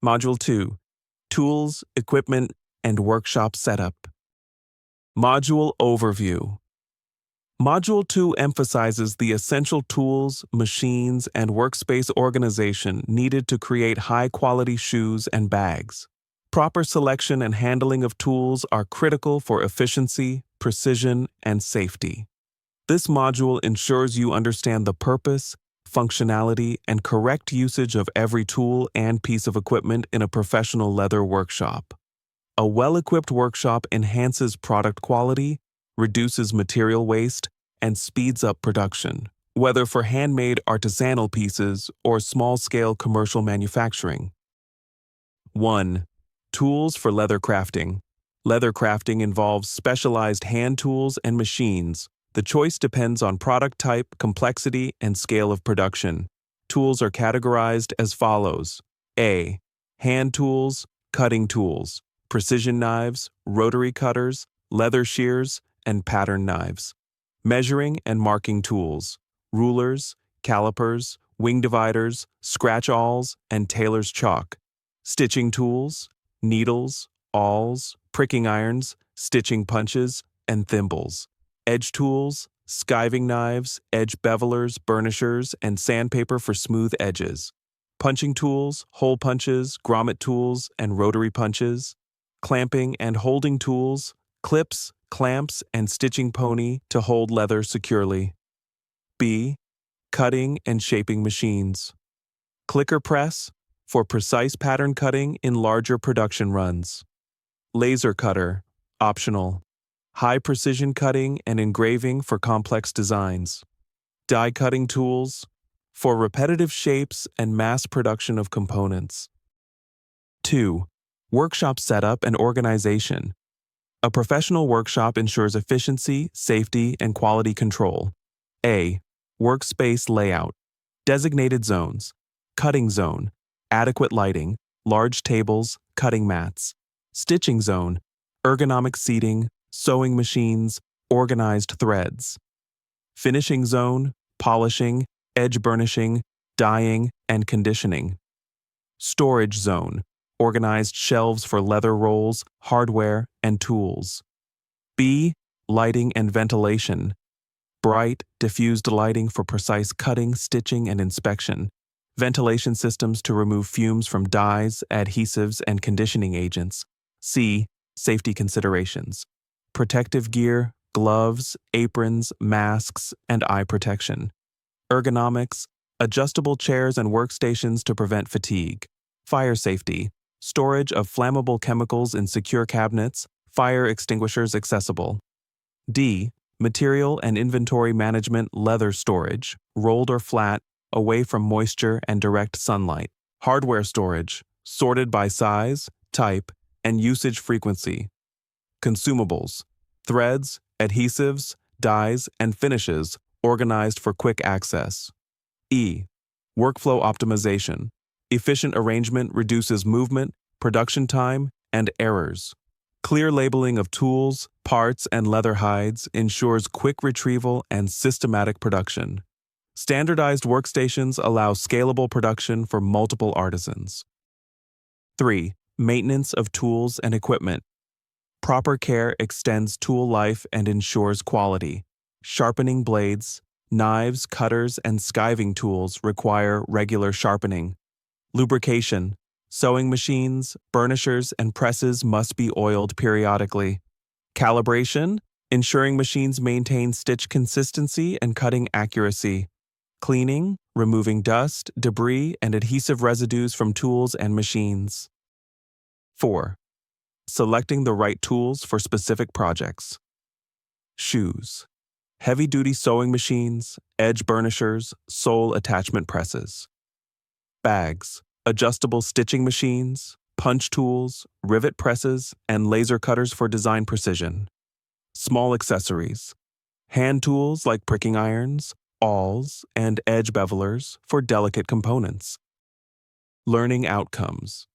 Module 2. Tools, Equipment, and Workshop Setup. Module Overview. Module 2 emphasizes the essential tools, machines, and workspace organization needed to create high-quality shoes and bags. Proper selection and handling of tools are critical for efficiency, precision, and safety. This module ensures you understand the purpose, functionality, and correct usage of every tool and piece of equipment in a professional leather workshop. A well-equipped workshop enhances product quality, reduces material waste, and speeds up production, whether for handmade artisanal pieces or small-scale commercial manufacturing. 1. Tools for leather crafting. Leather crafting involves specialized hand tools and machines. The choice depends on product type, complexity, and scale of production. Tools are categorized as follows. A. Hand tools, cutting tools, precision knives, rotary cutters, leather shears, and pattern knives. Measuring and marking tools, rulers, calipers, wing dividers, scratch awls, and tailor's chalk. Stitching tools, needles, awls, pricking irons, stitching punches, and thimbles. Edge tools, skiving knives, edge bevelers, burnishers, and sandpaper for smooth edges. Punching tools, hole punches, grommet tools, and rotary punches. Clamping and holding tools, clips, clamps, and stitching pony to hold leather securely. B. Cutting and shaping machines. Clicker press for precise pattern cutting in larger production runs. Laser cutter, optional. High precision cutting and engraving for complex designs. Die cutting tools for repetitive shapes and mass production of components. 2. Workshop setup and organization. A professional workshop ensures efficiency, safety, and quality control. A. Workspace layout. Designated zones. Cutting zone. Adequate lighting. Large tables. Cutting mats. Stitching zone. Ergonomic seating. Sewing machines. Organized threads. Finishing zone. Polishing. Edge burnishing. Dyeing, and conditioning. Storage zone. Organized shelves for leather rolls, hardware, and tools. B. Lighting and ventilation. Bright, diffused lighting for precise cutting, stitching, and inspection. Ventilation systems to remove fumes from dyes, adhesives, and conditioning agents. C. Safety considerations. Protective gear, gloves, aprons, masks, and eye protection. Ergonomics, adjustable chairs and workstations to prevent fatigue. Fire safety. Storage of flammable chemicals in secure cabinets, fire extinguishers accessible. D. Material and inventory management, leather storage, rolled or flat, away from moisture and direct sunlight. Hardware storage, sorted by size, type, and usage frequency. Consumables, threads, adhesives, dyes, and finishes, organized for quick access. E. Workflow optimization. Efficient arrangement reduces movement, production time, and errors. Clear labeling of tools, parts, and leather hides ensures quick retrieval and systematic production. Standardized workstations allow scalable production for multiple artisans. 3. Maintenance of tools and equipment. Proper care extends tool life and ensures quality. Sharpening blades, knives, cutters, and skiving tools require regular sharpening. Lubrication. Sewing machines, burnishers, and presses must be oiled periodically. Calibration. Ensuring machines maintain stitch consistency and cutting accuracy. Cleaning. Removing dust, debris, and adhesive residues from tools and machines. 4. Selecting the right tools for specific projects. Shoes. Heavy-duty sewing machines, edge burnishers, sole attachment presses. Bags, adjustable stitching machines, punch tools, rivet presses, and laser cutters for design precision. Small accessories. Hand tools like pricking irons, awls, and edge bevelers for delicate components. Learning outcomes.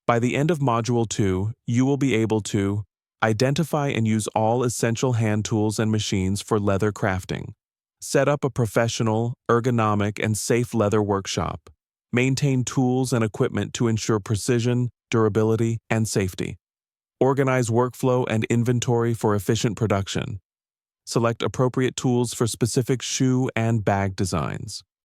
By the end of Module 2, you will be able to identify and use all essential hand tools and machines for leather crafting. Set up a professional, ergonomic, and safe leather workshop. Maintain tools and equipment to ensure precision, durability, and safety. Organize workflow and inventory for efficient production. Select appropriate tools for specific shoe and bag designs.